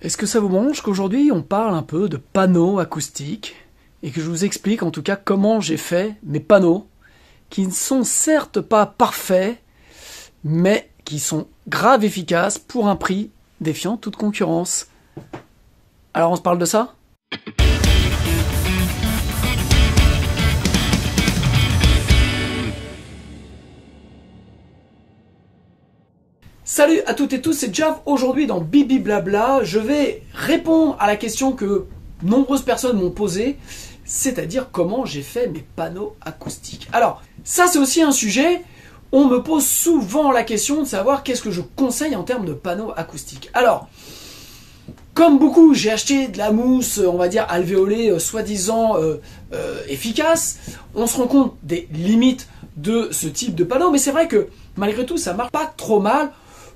Est-ce que ça vous branche qu'aujourd'hui on parle un peu de panneaux acoustiques et que je vous explique en tout cas comment j'ai fait mes panneaux qui ne sont certes pas parfaits mais qui sont grave efficaces pour un prix défiant toute concurrence. Alors on se parle de ça ? Salut à toutes et tous, c'est Jav. Aujourd'hui dans Bibi Blabla, je vais répondre à la question que nombreuses personnes m'ont posée, c'est-à-dire comment j'ai fait mes panneaux acoustiques. Alors, ça c'est aussi un sujet, on me pose souvent la question de savoir qu'est-ce que je conseille en termes de panneaux acoustiques. Alors, comme beaucoup, j'ai acheté de la mousse, on va dire alvéolée, soi-disant efficace. On se rend compte des limites de ce type de panneau, mais c'est vrai que malgré tout, ça marche pas trop mal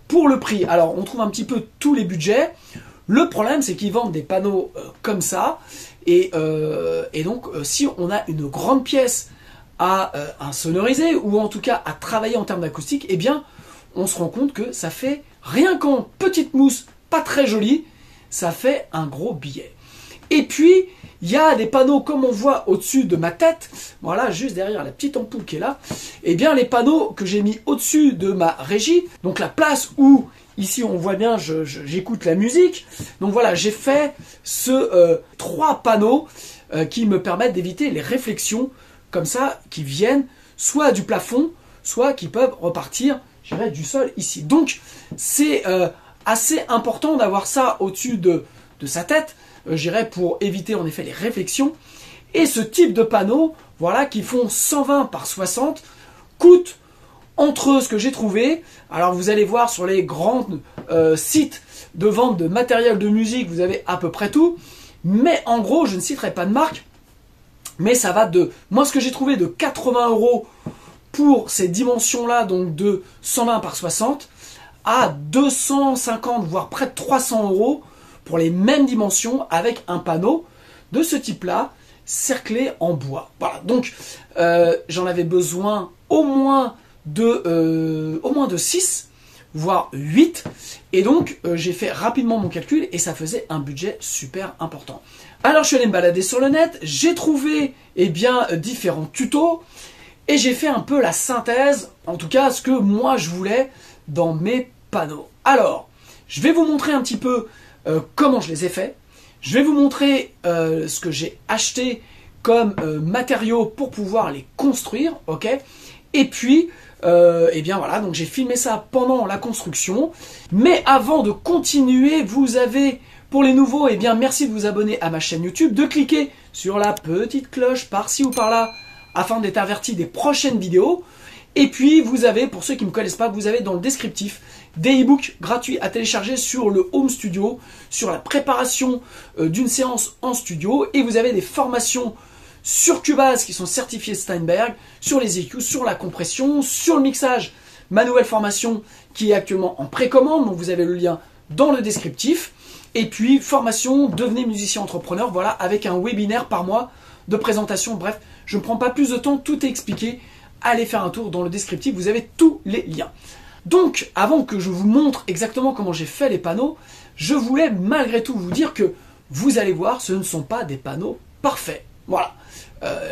pour le prix. Alors, on trouve un petit peu tous les budgets. Le problème, c'est qu'ils vendent des panneaux comme ça. Et donc, si on a une grande pièce à insonoriser, ou en tout cas à travailler en termes d'acoustique, eh bien, on se rend compte que ça fait, rien qu'en petite mousse, pas très jolie, ça fait un gros billet. Et puis, il y a des panneaux comme on voit au-dessus de ma tête, voilà, juste derrière la petite ampoule qui est là, et bien les panneaux que j'ai mis au-dessus de ma régie, donc la place où, ici on voit bien, j'écoute la musique, donc voilà, j'ai fait trois panneaux qui me permettent d'éviter les réflexions, comme ça, qui viennent soit du plafond, soit qui peuvent repartir, je dirais, du sol ici. Donc, c'est assez important d'avoir ça au-dessus de sa tête, j'irais pour éviter en effet les réflexions. Et ce type de panneaux, voilà, qui font 120 par 60, coûtent entre ce que j'ai trouvé. Alors vous allez voir sur les grands sites de vente de matériel de musique, vous avez à peu près tout. Mais en gros, je ne citerai pas de marque, mais ça va de, moi ce que j'ai trouvé, de 80 € pour ces dimensions-là, donc de 120 par 60, à 250, voire près de 300 € pour les mêmes dimensions avec un panneau de ce type-là, cerclé en bois. Voilà, donc j'en avais besoin au moins de 6, voire 8, et donc j'ai fait rapidement mon calcul et ça faisait un budget super important. Alors je suis allé me balader sur le net, j'ai trouvé différents tutos, et j'ai fait un peu la synthèse, en tout cas ce que moi je voulais dans mes panneaux. Alors, je vais vous montrer un petit peu comment je les ai faits. Je vais vous montrer ce que j'ai acheté comme matériaux pour pouvoir les construire, ok. Et puis, voilà, donc j'ai filmé ça pendant la construction. Mais avant de continuer, vous avez, pour les nouveaux, merci de vous abonner à ma chaîne YouTube, de cliquer sur la petite cloche par-ci ou par-là, afin d'être averti des prochaines vidéos. Et puis, vous avez, pour ceux qui ne me connaissent pas, vous avez dans le descriptif des e-books gratuits à télécharger sur le Home Studio, sur la préparation d'une séance en studio. Et vous avez des formations sur Cubase qui sont certifiées Steinberg, sur les EQ, sur la compression, sur le mixage. Ma nouvelle formation qui est actuellement en précommande, donc vous avez le lien dans le descriptif. Et puis, formation, devenez musicien entrepreneur, voilà, avec un webinaire par mois de présentation. Bref, je ne prends pas plus de temps, tout est expliqué. Allez faire un tour dans le descriptif, vous avez tous les liens. Donc, avant que je vous montre exactement comment j'ai fait les panneaux, je voulais malgré tout vous dire que vous allez voir, ce ne sont pas des panneaux parfaits. Voilà.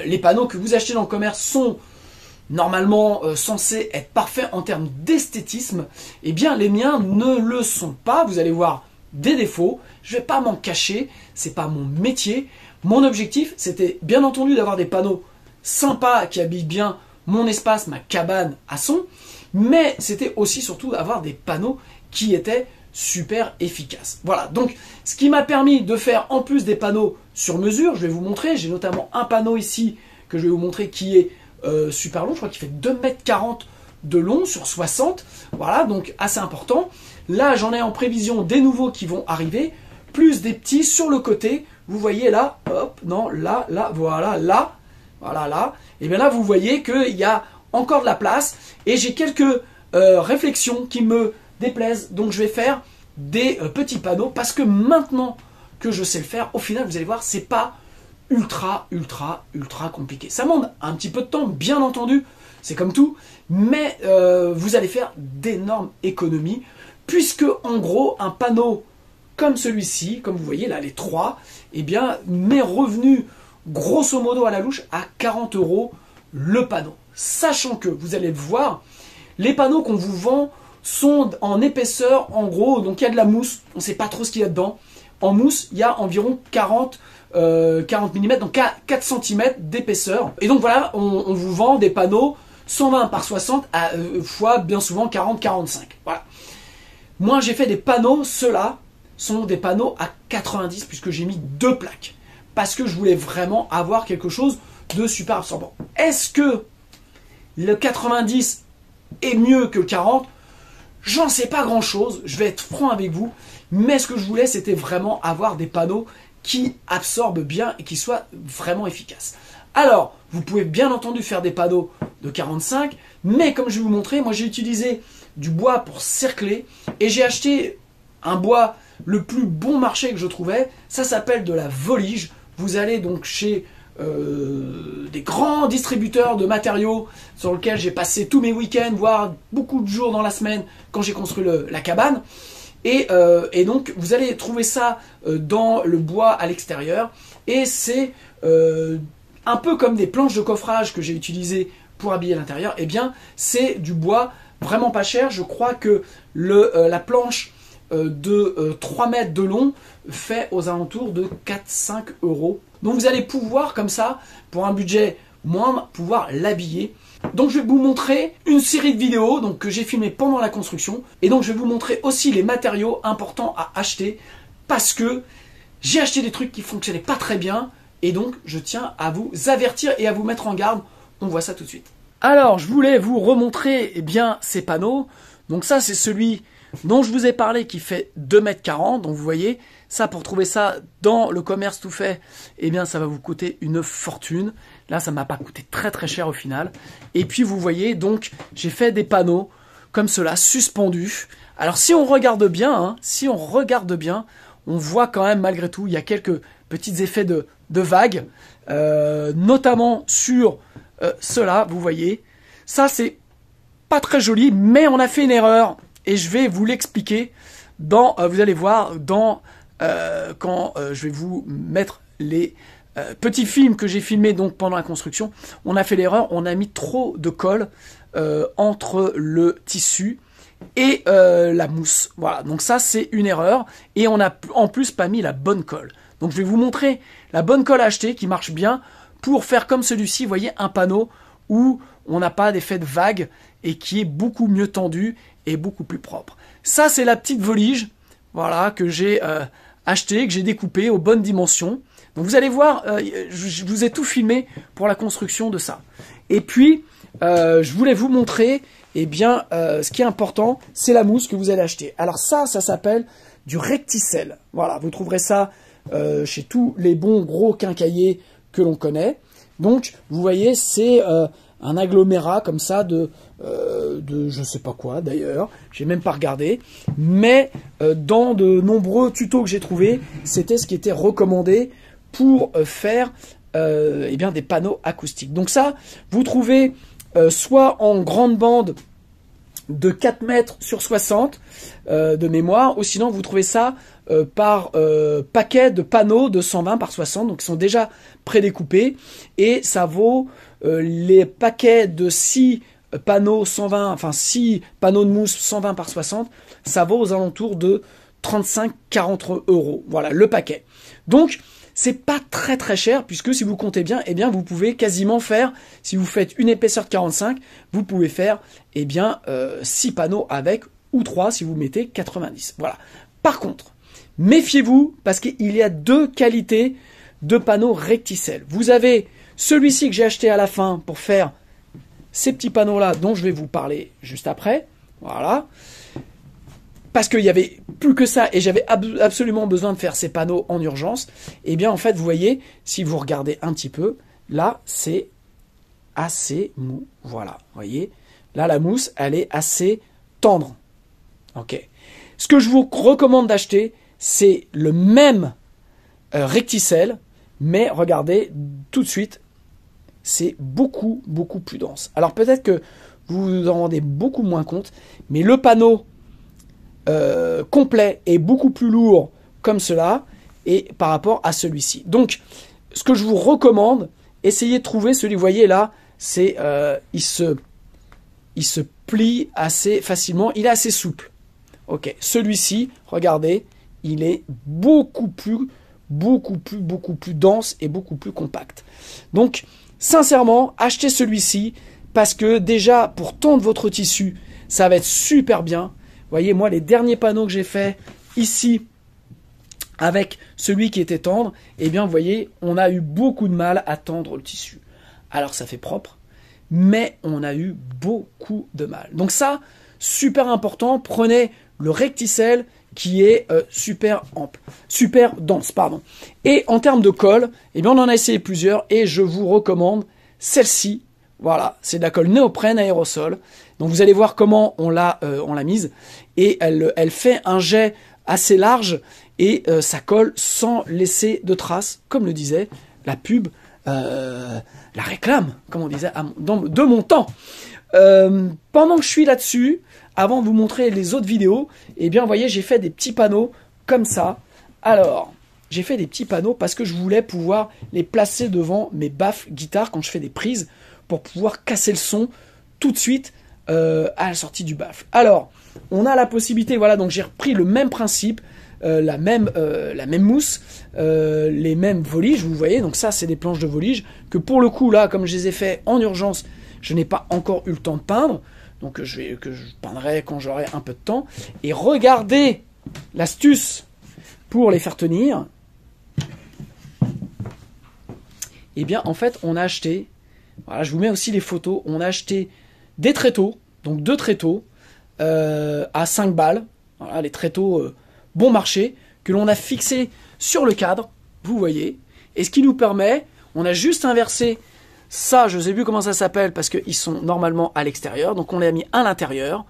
Les panneaux que vous achetez dans le commerce sont normalement censés être parfaits en termes d'esthétisme. Eh bien, les miens ne le sont pas. Vous allez voir des défauts. Je ne vais pas m'en cacher. C'est pas mon métier. Mon objectif, c'était bien entendu d'avoir des panneaux sympas qui habillent bien mon espace, ma cabane à son, mais c'était aussi surtout d'avoir des panneaux qui étaient super efficaces. Voilà, donc ce qui m'a permis de faire en plus des panneaux sur mesure, je vais vous montrer, j'ai notamment un panneau ici que je vais vous montrer qui est super long, je crois qu'il fait 2,40 m de long sur 60, voilà, donc assez important. Là, j'en ai en prévision des nouveaux qui vont arriver, plus des petits sur le côté, vous voyez là, hop, non, là, voilà, là, voilà, là, et bien là, vous voyez qu'il y a encore de la place, et j'ai quelques réflexions qui me déplaisent, donc je vais faire des petits panneaux, parce que maintenant que je sais le faire, au final, vous allez voir, c'est pas ultra compliqué. Ça demande un petit peu de temps, bien entendu, c'est comme tout, mais vous allez faire d'énormes économies, puisque en gros, un panneau comme celui-ci, comme vous voyez là, les trois, eh bien, mes revenus, grosso modo à la louche, à 40 € le panneau. Sachant que, vous allez le voir, les panneaux qu'on vous vend sont en épaisseur, en gros, donc il y a de la mousse, on ne sait pas trop ce qu'il y a dedans. En mousse, il y a environ 40 mm, donc 4 cm d'épaisseur. Et donc voilà, on vous vend des panneaux 120 par 60 fois bien souvent 40-45. Voilà. Moi j'ai fait des panneaux, ceux-là sont des panneaux à 90 puisque j'ai mis 2 plaques. Parce que je voulais vraiment avoir quelque chose de super absorbant. Est-ce que le 90 est mieux que le 40? J'en sais pas grand chose, je vais être franc avec vous. Mais ce que je voulais, c'était vraiment avoir des panneaux qui absorbent bien et qui soient vraiment efficaces. Alors, vous pouvez bien entendu faire des panneaux de 45, mais comme je vais vous montrer, moi j'ai utilisé du bois pour cercler et j'ai acheté un bois le plus bon marché que je trouvais. Ça s'appelle de la volige. Vous allez donc chez des grands distributeurs de matériaux sur lesquels j'ai passé tous mes week-ends, voire beaucoup de jours dans la semaine quand j'ai construit la cabane. Et donc vous allez trouver ça dans le bois à l'extérieur. Et c'est un peu comme des planches de coffrage que j'ai utilisées pour habiller l'intérieur. Et bien c'est du bois vraiment pas cher. Je crois que la planche de 3 mètres de long fait aux alentours de 4-5 €. Donc vous allez pouvoir comme ça, pour un budget moindre, pouvoir l'habiller. Donc je vais vous montrer une série de vidéos donc, que j'ai filmées pendant la construction. Et donc je vais vous montrer aussi les matériaux importants à acheter. Parce que j'ai acheté des trucs qui ne fonctionnaient pas très bien. Et donc je tiens à vous avertir et à vous mettre en garde. On voit ça tout de suite. Alors je voulais vous remontrer bien ces panneaux. Donc ça c'est celui dont je vous ai parlé qui fait 2,40 m. Donc vous voyez, ça pour trouver ça dans le commerce tout fait, eh bien ça va vous coûter une fortune. Là ça m'a pas coûté très très cher au final. Et puis vous voyez, donc j'ai fait des panneaux comme cela, suspendus. Alors si on regarde bien, on voit quand même malgré tout, il y a quelques petits effets de vagues, notamment sur cela, vous voyez. Ça c'est pas très joli, mais on a fait une erreur. Et je vais vous l'expliquer vous allez voir, quand je vais vous mettre les petits films que j'ai filmés donc pendant la construction. On a fait l'erreur, on a mis trop de colle entre le tissu et la mousse. Voilà, donc ça c'est une erreur. Et on n'a en plus pas mis la bonne colle. Donc je vais vous montrer la bonne colle à acheter qui marche bien pour faire comme celui-ci, vous voyez, un panneau où on n'a pas d'effet de vague et qui est beaucoup mieux tendu et beaucoup plus propre. Ça, c'est la petite volige, voilà, que j'ai acheté, que j'ai découpé aux bonnes dimensions. Donc vous allez voir, je vous ai tout filmé pour la construction de ça. Et puis, je voulais vous montrer, eh bien, ce qui est important, c'est la mousse que vous allez acheter. Alors ça s'appelle du recticel. Voilà, vous trouverez ça chez tous les bons gros quincailliers que l'on connaît. Donc, vous voyez, c'est un agglomérat comme ça de je sais pas quoi d'ailleurs, j'ai même pas regardé, mais dans de nombreux tutos que j'ai trouvés, c'était ce qui était recommandé pour faire eh bien, des panneaux acoustiques. Donc ça, vous trouvez soit en grande bande de 4 mètres sur 60 de mémoire, ou sinon vous trouvez ça par paquet de panneaux de 120 par 60, donc ils sont déjà prédécoupés, et ça vaut les paquets de 6 panneaux 120, enfin 6 panneaux de mousse 120 par 60, ça vaut aux alentours de 35-40 €. Voilà, le paquet. Donc, c'est pas très très cher, puisque si vous comptez bien, eh bien, vous pouvez quasiment faire, si vous faites une épaisseur de 45, vous pouvez faire, eh bien, 6 panneaux avec, ou 3 si vous mettez 90. Voilà. Par contre, méfiez-vous, parce qu'il y a 2 qualités de panneaux recticel. Vous avez celui-ci que j'ai acheté à la fin pour faire ces petits panneaux-là dont je vais vous parler juste après. Voilà. Parce qu'il n'y avait plus que ça et j'avais absolument besoin de faire ces panneaux en urgence. Et bien en fait, vous voyez, si vous regardez un petit peu, là, c'est assez mou. Voilà, vous voyez. Là, la mousse, elle est assez tendre. Ok. Ce que je vous recommande d'acheter, c'est le même recticel, mais regardez tout de suite, c'est beaucoup, beaucoup plus dense. Alors peut-être que vous vous en rendez beaucoup moins compte, mais le panneau complet est beaucoup plus lourd comme cela, et par rapport à celui-ci. Donc, ce que je vous recommande, essayez de trouver celui, vous voyez là, c'est il se plie assez facilement, il est assez souple. Ok, celui-ci, regardez, il est beaucoup plus dense et beaucoup plus compact. Donc, sincèrement, achetez celui-ci parce que déjà, pour tendre votre tissu, ça va être super bien. Vous voyez, moi, les derniers panneaux que j'ai fait ici, avec celui qui était tendre, eh bien, vous voyez, on a eu beaucoup de mal à tendre le tissu. Alors, ça fait propre, mais on a eu beaucoup de mal. Donc ça, super important, prenez le recticelle qui est super dense, pardon. Et en termes de colle, eh bien, on en a essayé plusieurs et je vous recommande celle-ci. Voilà, c'est de la colle néoprène aérosol. Donc vous allez voir comment on l'a mise et elle fait un jet assez large et ça colle sans laisser de traces, comme le disait la pub, la réclame, comme on disait de mon temps. Pendant que je suis là-dessus, avant de vous montrer les autres vidéos, eh bien, vous voyez, j'ai fait des petits panneaux comme ça. Alors, j'ai fait des petits panneaux parce que je voulais pouvoir les placer devant mes baffles guitare quand je fais des prises pour pouvoir casser le son tout de suite à la sortie du baffle. Alors, on a la possibilité, voilà, donc j'ai repris le même principe, la même mousse, les mêmes voliges, vous voyez, donc ça, c'est des planches de volige que pour le coup, là, comme je les ai fait en urgence, je n'ai pas encore eu le temps de peindre. Donc que je peindrai quand j'aurai un peu de temps. Et regardez l'astuce pour les faire tenir. Eh bien, en fait, on a acheté, voilà, je vous mets aussi les photos, on a acheté des tréteaux, donc 2 tréteaux à 5 balles. Voilà, les tréteaux bon marché, que l'on a fixés sur le cadre, vous voyez. Et ce qui nous permet, on a juste inversé ça, je ne sais plus comment ça s'appelle parce qu'ils sont normalement à l'extérieur. Donc on les a mis à l'intérieur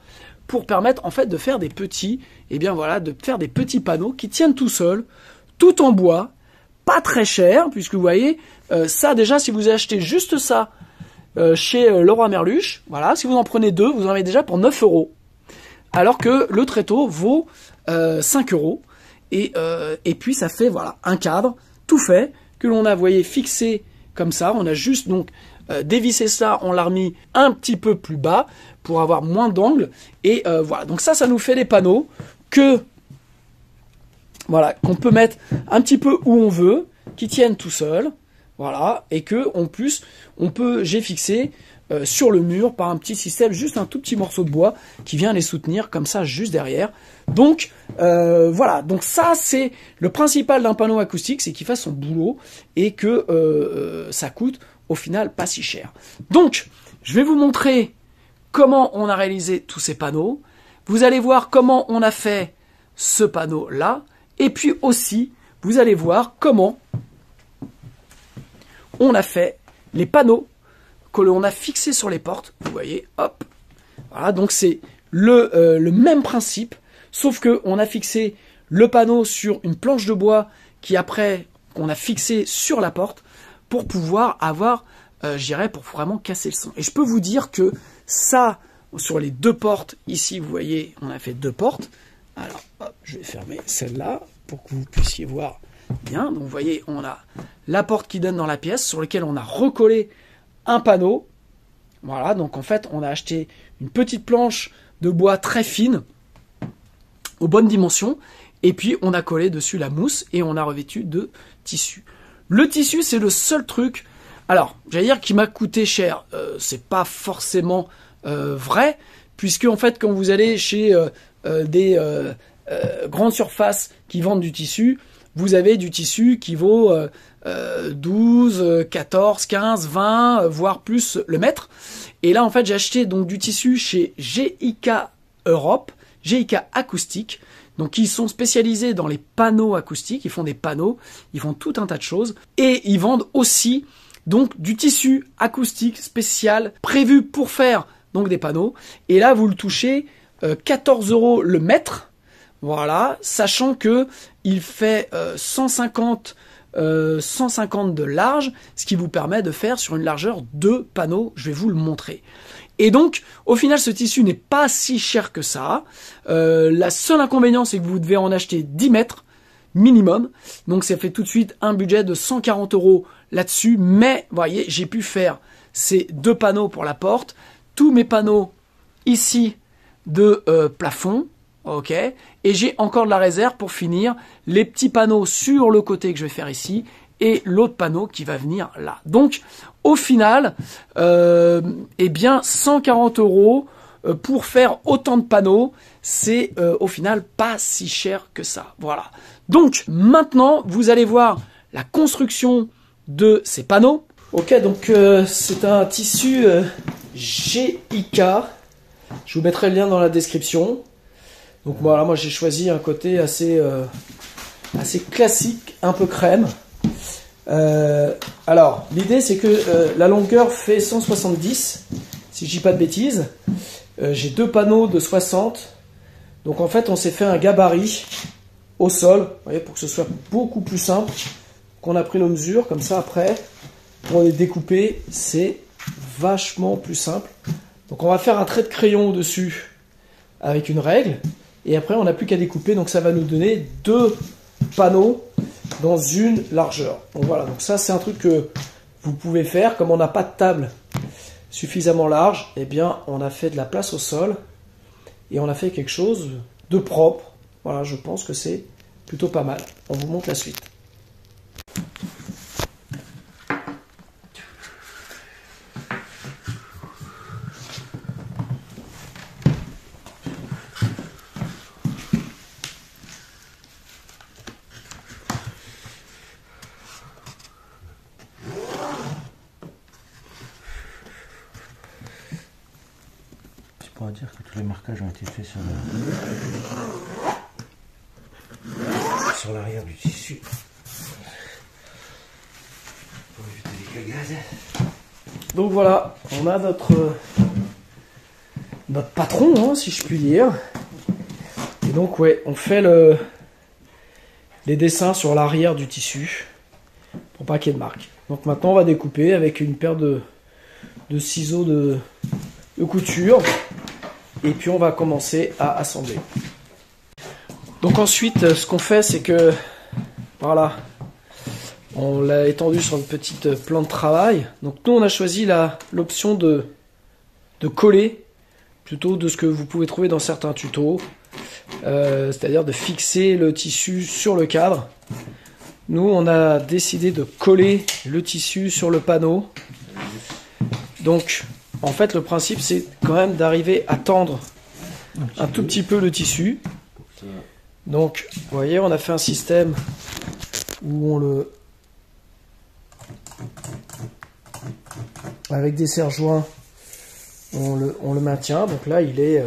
pour permettre en fait de faire des petits, eh bien voilà, de faire des petits panneaux qui tiennent tout seuls, tout en bois, pas très cher, puisque vous voyez, ça déjà si vous achetez juste ça chez Leroy Merluche, voilà, si vous en prenez 2, vous en avez déjà pour 9 €. Alors que le tréteau vaut 5 €. Et puis ça fait voilà un cadre tout fait que l'on a, vous voyez, fixé comme ça. On a juste donc dévissé ça, on l'a remis un petit peu plus bas pour avoir moins d'angle. Et voilà, donc ça nous fait des panneaux que voilà, qu'on peut mettre un petit peu où on veut, qui tiennent tout seuls, voilà, et que en plus j'ai fixé sur le mur par un petit système, juste un tout petit morceau de bois qui vient les soutenir comme ça juste derrière. Donc voilà, donc ça c'est le principal d'un panneau acoustique, c'est qu'il fasse son boulot et que ça coûte au final pas si cher. Donc je vais vous montrer comment on a réalisé tous ces panneaux. Vous allez voir comment on a fait ce panneau là, et puis aussi vous allez voir comment on a fait les panneaux que l'on a fixés sur les portes. Vous voyez, hop, voilà, donc c'est le même principe, sauf que on a fixé le panneau sur une planche de bois qui après qu'on a fixé sur la porte pour pouvoir avoir, je dirais, pour vraiment casser le son. Et je peux vous dire que ça, sur les 2 portes, ici vous voyez, on a fait 2 portes. Alors, hop, je vais fermer celle-là pour que vous puissiez voir bien. Donc vous voyez, on a la porte qui donne dans la pièce sur laquelle on a recollé un panneau. Voilà, donc en fait, on a acheté une petite planche de bois très fine, aux bonnes dimensions, et puis on a collé dessus la mousse et on a revêtu de tissu. Le tissu, c'est le seul truc, alors, j'allais dire qu'il m'a coûté cher. C'est pas forcément vrai, puisque en fait, quand vous allez chez des grandes surfaces qui vendent du tissu, vous avez du tissu qui vaut 12, 14, 15, 20, voire plus le mètre. Et là, en fait, j'ai acheté donc du tissu chez GIK Europe, GIK Acoustique. Donc, ils sont spécialisés dans les panneaux acoustiques. Ils font des panneaux, ils font tout un tas de choses. Et ils vendent aussi donc du tissu acoustique spécial prévu pour faire donc des panneaux. Et là, vous le touchez 14 € le mètre. Voilà, sachant que il fait 150 de large, ce qui vous permet de faire sur une largeur 2 panneaux. Je vais vous le montrer. Et donc, au final, ce tissu n'est pas si cher que ça. La seule inconvénient, c'est que vous devez en acheter 10 mètres. minimum. Donc ça fait tout de suite un budget de 140 € là-dessus. Mais, vous voyez, j'ai pu faire ces 2 panneaux pour la porte, tous mes panneaux ici de plafond, ok, et j'ai encore de la réserve pour finir les petits panneaux sur le côté que je vais faire ici et l'autre panneau qui va venir là. Donc, au final, eh bien, 140 € pour faire autant de panneaux, c'est au final pas si cher que ça. Voilà. Donc, maintenant, vous allez voir la construction de ces panneaux. Ok, donc c'est un tissu GIK. Je vous mettrai le lien dans la description. Donc voilà, moi j'ai choisi un côté assez classique, un peu crème. Alors, l'idée c'est que la longueur fait 170, si je dis pas de bêtises. J'ai 2 panneaux de 60. Donc en fait, on s'est fait un gabarit au sol, vous voyez, pour que ce soit beaucoup plus simple. Qu'on a pris nos mesures, comme ça après, pour les découper, c'est vachement plus simple. Donc on va faire un trait de crayon au-dessus avec une règle. Et après, on n'a plus qu'à découper. Donc ça va nous donner 2 panneaux dans une largeur. Donc voilà, donc ça c'est un truc que vous pouvez faire. Comme on n'a pas de table suffisamment large, eh bien on a fait de la place au sol. Et on a fait quelque chose de propre. Voilà, je pense que c'est plutôt pas mal. On vous montre la suite. On pourra dire que tous les marquages ont été faits sur l'arrière du tissu pour éviter les cagades. Donc voilà, on a notre patron, hein, si je puis dire. Et donc ouais, on fait les dessins sur l'arrière du tissu pour pas qu'il y ait de marque. Donc maintenant on va découper avec une paire de ciseaux de couture. Et puis on va commencer à assembler. Donc ensuite, ce qu'on fait, c'est que voilà, on l'a étendu sur une petite plan de travail. Donc nous, on a choisi l'option de coller, plutôt de ce que vous pouvez trouver dans certains tutos, c'est-à-dire de fixer le tissu sur le cadre. Nous, on a décidé de coller le tissu sur le panneau. Donc, en fait, le principe, c'est quand même d'arriver à tendre un tout petit peu le tissu. Donc, vous voyez, on a fait un système où on le... avec des serre-joints, on le maintient. Donc là, il est...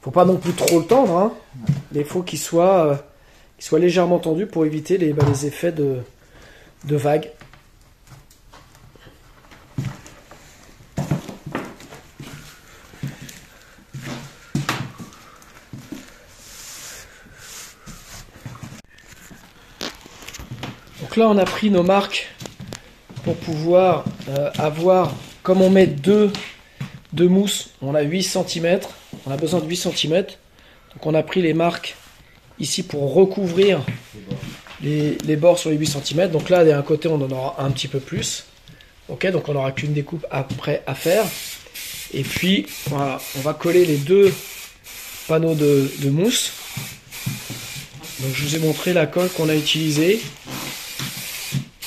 faut pas non plus trop le tendre, hein, mais il faut qu'il soit légèrement tendu pour éviter les effets de vagues. Donc là, on a pris nos marques pour pouvoir avoir, comme on met deux mousses, on a 8 cm, on a besoin de 8 cm. Donc on a pris les marques ici pour recouvrir les bords sur les 8 cm. Donc là, d'un côté, on en aura un petit peu plus. Ok, donc on n'aura qu'une découpe après à faire. Et puis, voilà, on va coller les 2 panneaux de mousse. Donc je vous ai montré la colle qu'on a utilisée.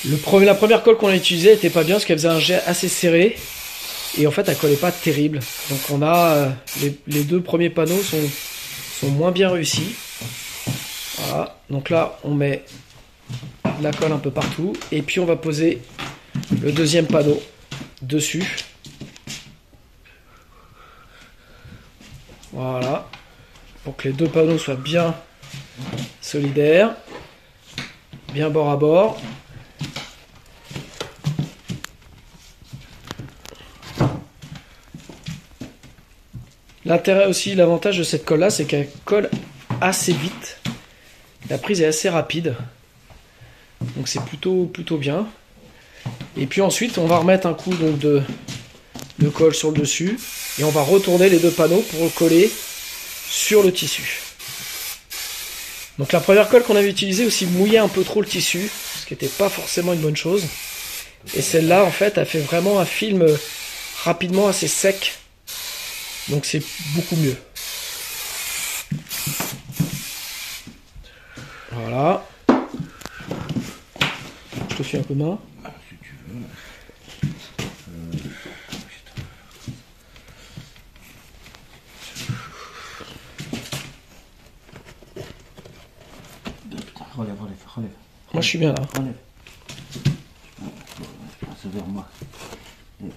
La première colle qu'on a utilisée n'était pas bien parce qu'elle faisait un jet assez serré. Et en fait, elle collait pas terrible. Donc on a les 2 premiers panneaux sont moins bien réussis. Voilà. Donc là, on met de la colle un peu partout. Et puis on va poser le deuxième panneau dessus. Voilà. Pour que les 2 panneaux soient bien solidaires. Bien bord à bord. L'intérêt aussi, l'avantage de cette colle là, c'est qu'elle colle assez vite. La prise est assez rapide. Donc c'est plutôt bien. Et puis ensuite, on va remettre un coup donc, de colle sur le dessus. Et on va retourner les 2 panneaux pour le coller sur le tissu. Donc la première colle qu'on avait utilisée aussi mouillait un peu trop le tissu, ce qui n'était pas forcément une bonne chose. Et celle-là, en fait, a fait vraiment un film rapidement assez sec. Donc c'est beaucoup mieux. Voilà. Je te fais un peu de main. Si tu veux. Putain, relève. Moi je suis bien là. Relève. Passe vers moi. Et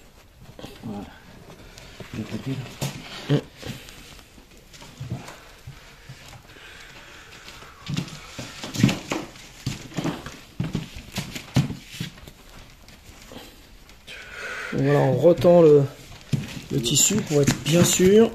voilà. Le côté là. Voilà, on retend le tissu pour être bien sûr.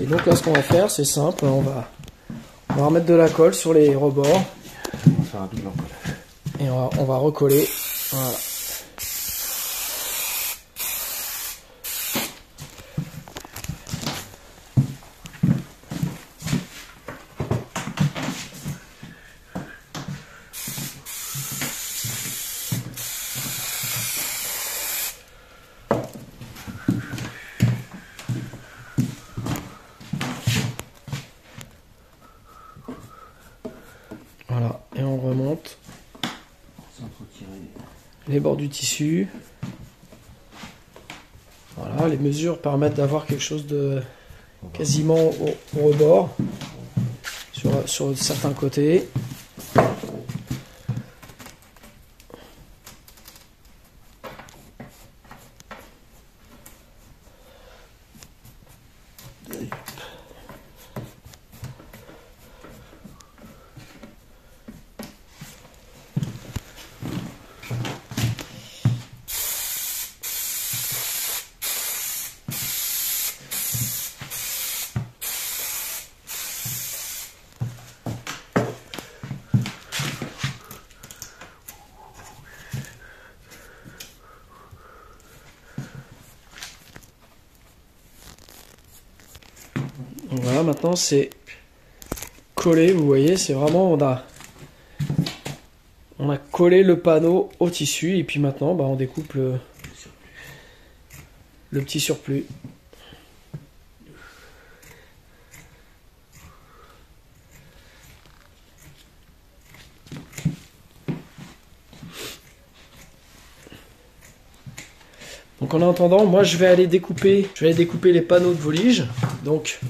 Et donc là ce qu'on va faire c'est simple, on va remettre de la colle sur les rebords. On va faire un double encollage. Et on va recoller. Voilà. Voilà, et on remonte les bords du tissu. Voilà, les mesures permettent d'avoir quelque chose de quasiment au rebord sur certains côtés. Donc voilà, maintenant c'est collé, vous voyez, c'est vraiment, on a collé le panneau au tissu et puis maintenant on découpe le petit surplus. Donc en attendant, moi je vais aller découper les panneaux de volige. Donc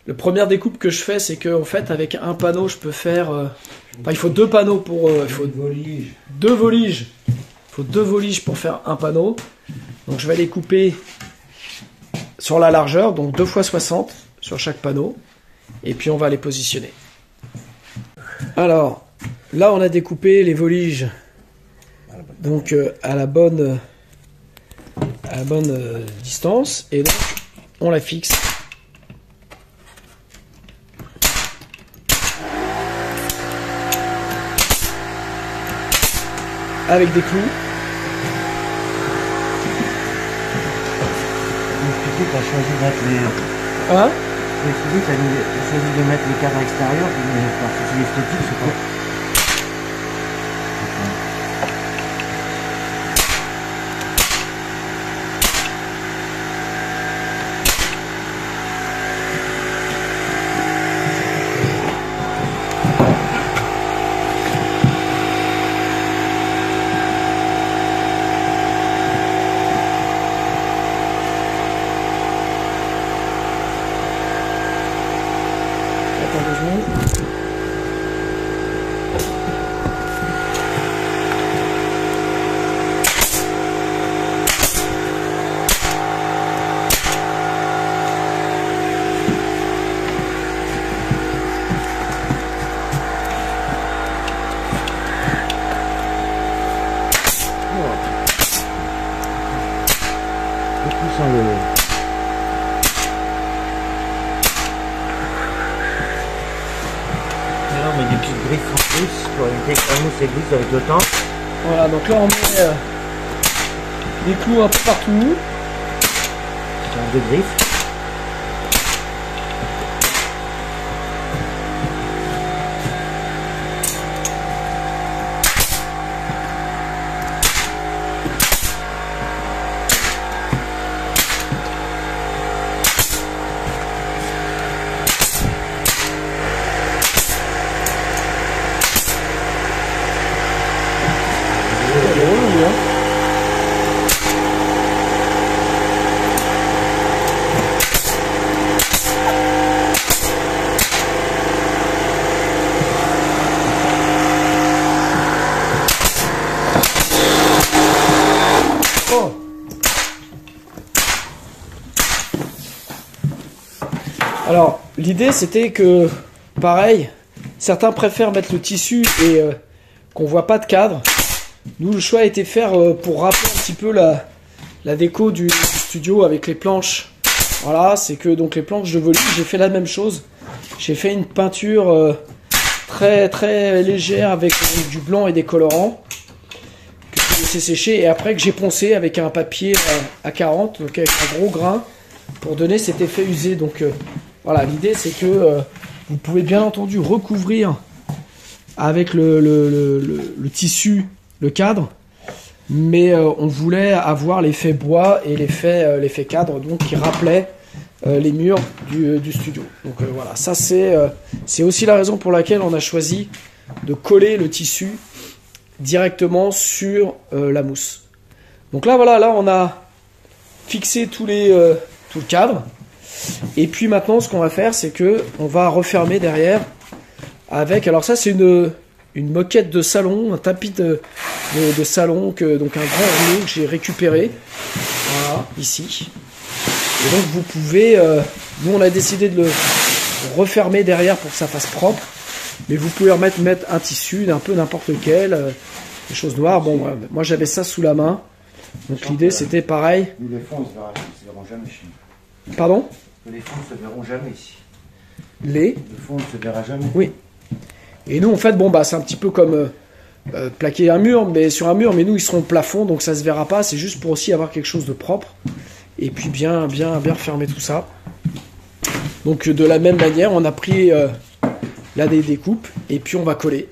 la première découpe que je fais, c'est que en fait avec un panneau je peux faire, il faut deux panneaux pour, il faut deux voliges. Il faut deux voliges pour faire un panneau. Donc je vais les couper sur la largeur, donc 2 x 60 sur chaque panneau, et puis on va les positionner. Alors là on a découpé les voliges, donc à la bonne distance, et donc on la fixe. Avec des clous. Tu as choisi de mettre les... Hein? Tu as choisi de mettre les cadres extérieurs, mais parce que c'est esthétique, c'est quoi? là on met des petites griffes en plus pour éviter que la mousse glisse avec le temps. Voilà, donc là on met des clous un peu partout. Deux griffes. Alors, l'idée c'était que, pareil, certains préfèrent mettre le tissu et qu'on voit pas de cadre. Nous, le choix a été faire pour rappeler un petit peu la déco du studio avec les planches. Voilà, c'est que donc les planches de volume, j'ai fait la même chose. J'ai fait une peinture très très légère avec du blanc et des colorants que j'ai laissé sécher et après que j'ai poncé avec un papier A40, donc avec un gros grain pour donner cet effet usé. Donc voilà, l'idée c'est que vous pouvez bien entendu recouvrir avec le tissu le cadre, mais on voulait avoir l'effet bois et l'effet cadre, donc qui rappelait les murs du studio. Donc voilà, ça c'est aussi la raison pour laquelle on a choisi de coller le tissu directement sur la mousse. Donc là voilà, là on a fixé tout le cadre. Et puis maintenant, ce qu'on va faire, c'est que on va refermer derrière avec. Alors ça, c'est une moquette de salon, un tapis de salon donc un grand rouleau que j'ai récupéré. Voilà, ici. Et donc vous pouvez. Nous, on a décidé de le refermer derrière pour que ça fasse propre. Mais vous pouvez mettre un tissu d'un peu n'importe lequel, des choses noires. Bon, moi j'avais ça sous la main. Donc l'idée, c'était pareil. Les fonds, ils se verront jamais chez nous. Pardon? Les fonds ne se verront jamais ici. Les fonds ne se verra jamais. Oui. Et nous, en fait, bon, bah, c'est un petit peu comme plaquer un mur, mais sur un mur, mais nous, ils seront au plafond, donc ça se verra pas. C'est juste pour aussi avoir quelque chose de propre. Et puis bien refermer tout ça. Donc de la même manière, on a pris là des découpes, et puis on va coller.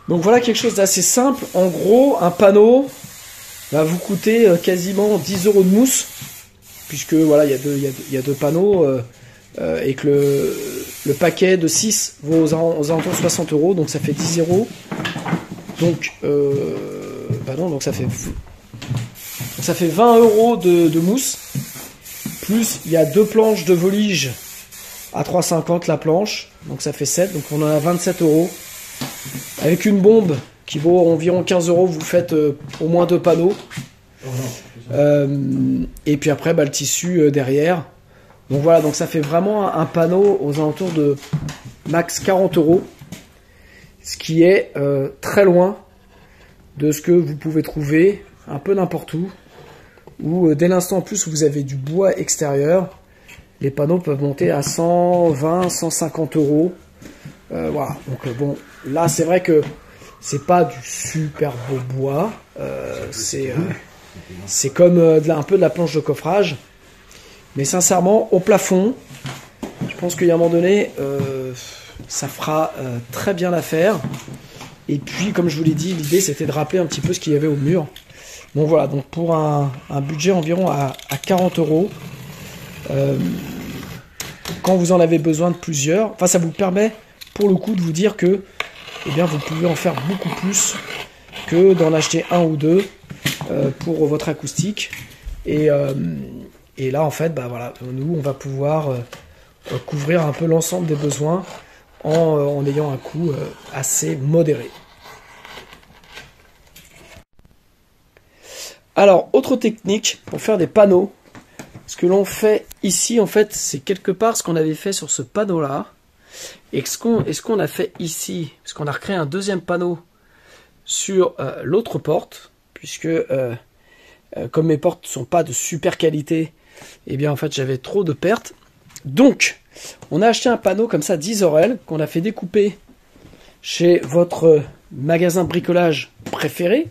Donc voilà quelque chose d'assez simple. En gros, un panneau va vous coûter quasiment 10 € de mousse, puisque voilà, il y a deux panneaux et que le paquet de 6 vaut aux alentours de 60 €, donc ça fait 10 €. Donc, donc ça fait 20 € de mousse. Plus il y a deux planches de volige à 3,50 la planche, donc ça fait 7, donc on en a 27 €. Avec une bombe qui vaut environ 15 €, vous faites au moins 2 panneaux. Et puis après, le tissu derrière. Donc voilà, donc ça fait vraiment un panneau aux alentours de max 40 €. Ce qui est très loin de ce que vous pouvez trouver un peu n'importe où. Où dès l'instant en plus où vous avez du bois extérieur, les panneaux peuvent monter à 120, 150 €. Voilà, donc bon, là c'est vrai que c'est pas du super beau bois, c'est comme un peu de la planche de coffrage, mais sincèrement au plafond, je pense qu'il y a un moment donné, ça fera très bien l'affaire. Et puis comme je vous l'ai dit, l'idée c'était de rappeler un petit peu ce qu'il y avait au mur. Donc voilà, donc pour un budget environ à 40 €, quand vous en avez besoin de plusieurs, enfin ça vous permet pour le coup de vous dire que eh bien, vous pouvez en faire beaucoup plus que d'en acheter un ou deux pour votre acoustique. Et là en fait, voilà, nous on va pouvoir couvrir un peu l'ensemble des besoins en ayant un coût assez modéré. Alors, autre technique pour faire des panneaux. Ce que l'on fait ici, en fait, c'est quelque part ce qu'on avait fait sur ce panneau-là. Et ce qu'on a fait ici, parce qu'on a recréé un deuxième panneau sur l'autre porte, puisque comme mes portes ne sont pas de super qualité, eh bien en fait j'avais trop de pertes. Donc, on a acheté un panneau comme ça d'Isorel, qu'on a fait découper chez votre magasin bricolage préféré.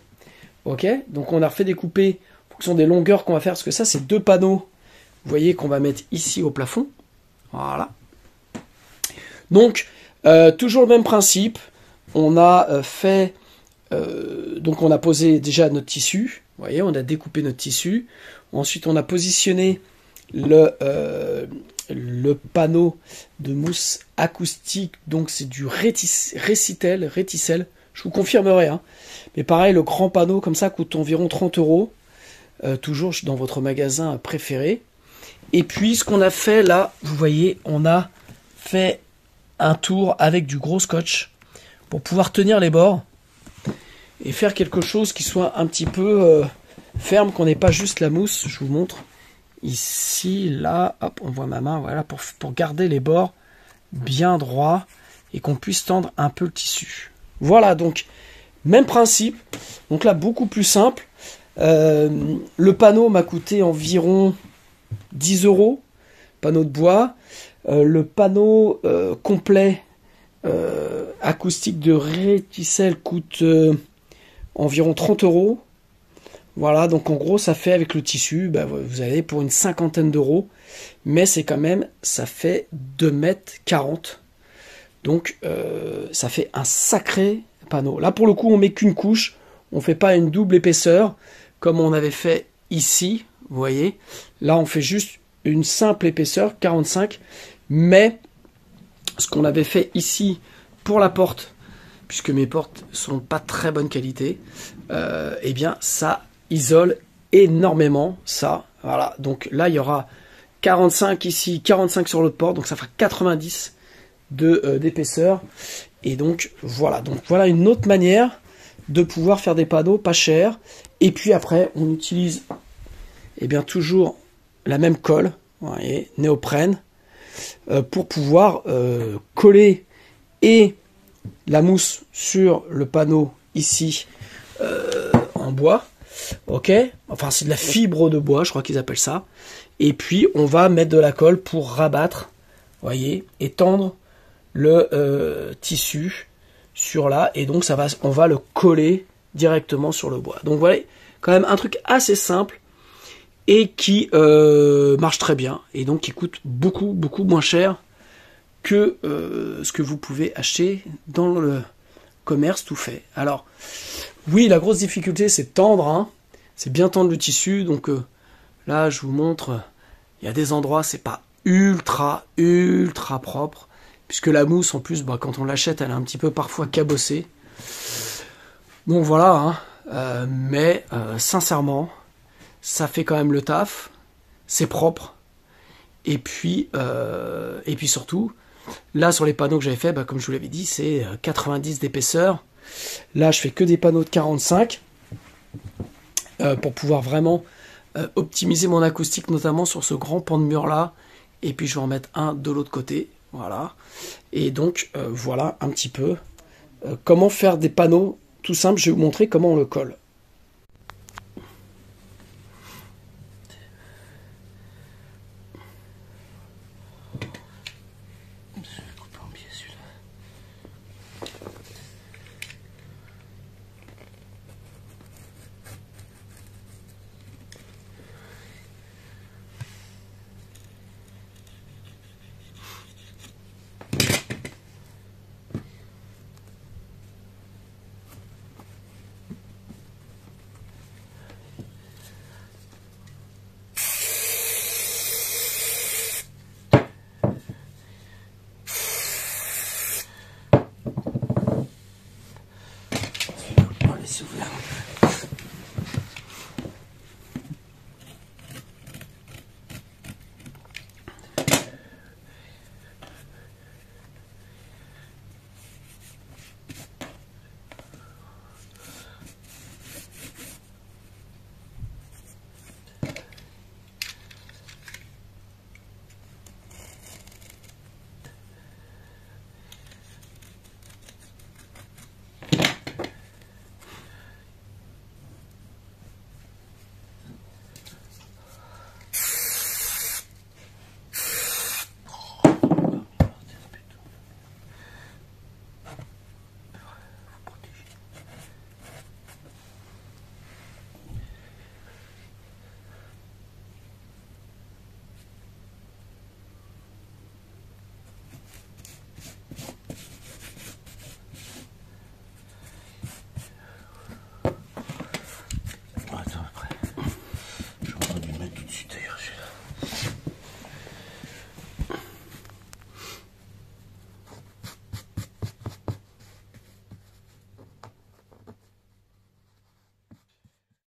Ok, donc on a refait découper en fonction des longueurs qu'on va faire, parce que ça c'est 2 panneaux, vous voyez, qu'on va mettre ici au plafond. Voilà. Donc, toujours le même principe. On a donc on a posé déjà notre tissu. Vous voyez, on a découpé notre tissu. Ensuite, on a positionné le panneau de mousse acoustique. Donc, c'est du réticel. Je vous confirmerai. Hein. Mais pareil, le grand panneau comme ça coûte environ 30 €. Toujours dans votre magasin préféré. Et puis, ce qu'on a fait là, vous voyez, on a fait un tour avec du gros scotch pour pouvoir tenir les bords et faire quelque chose qui soit un petit peu ferme, qu'on n'ait pas juste la mousse. Je vous montre ici, là, hop, on voit ma main, voilà, pour garder les bords bien droits et qu'on puisse tendre un peu le tissu. Voilà, donc même principe, donc là beaucoup plus simple. Le panneau m'a coûté environ 10 €, panneau de bois. Le panneau complet acoustique de réticel coûte environ 30 €. Voilà, donc en gros ça fait avec le tissu, vous allez pour une 50aine d'euros, mais c'est quand même, ça fait 2,40 m. Donc ça fait un sacré panneau. Là pour le coup on met qu'une couche, on fait pas une double épaisseur comme on avait fait ici, vous voyez. Là on fait juste une simple épaisseur, 45, mais ce qu'on avait fait ici pour la porte, puisque mes portes sont pas très bonne qualité, eh bien ça isole énormément ça. Voilà, donc là il y aura 45 ici, 45 sur l'autre porte, donc ça fera 90 d'épaisseur. Et donc voilà une autre manière de pouvoir faire des panneaux pas chers. Et puis après on utilise toujours la même colle, vous voyez, néoprène, pour pouvoir coller et la mousse sur le panneau ici en bois. Ok, enfin c'est de la fibre de bois, je crois qu'ils appellent ça. Et puis on va mettre de la colle pour rabattre, voyez, et tendre le tissu sur là. Et donc on va le coller directement sur le bois. Donc voilà, quand même un truc assez simple et qui marche très bien, et donc qui coûte beaucoup moins cher que ce que vous pouvez acheter dans le commerce tout fait. Alors oui, la grosse difficulté c'est de tendre, hein. C'est bien tendre le tissu. Donc là je vous montre, il y a des endroits c'est pas ultra propre, puisque la mousse en plus quand on l'achète elle est un petit peu parfois cabossée. Donc voilà, hein. Mais sincèrement ça fait quand même le taf, c'est propre, et puis surtout, là sur les panneaux que j'avais fait, comme je vous l'avais dit, c'est 90 d'épaisseur. Là je fais que des panneaux de 45, pour pouvoir vraiment optimiser mon acoustique, notamment sur ce grand pan de mur là, et puis je vais en mettre un de l'autre côté, voilà. Et donc voilà un petit peu comment faire des panneaux tout simples. Je vais vous montrer comment on le colle.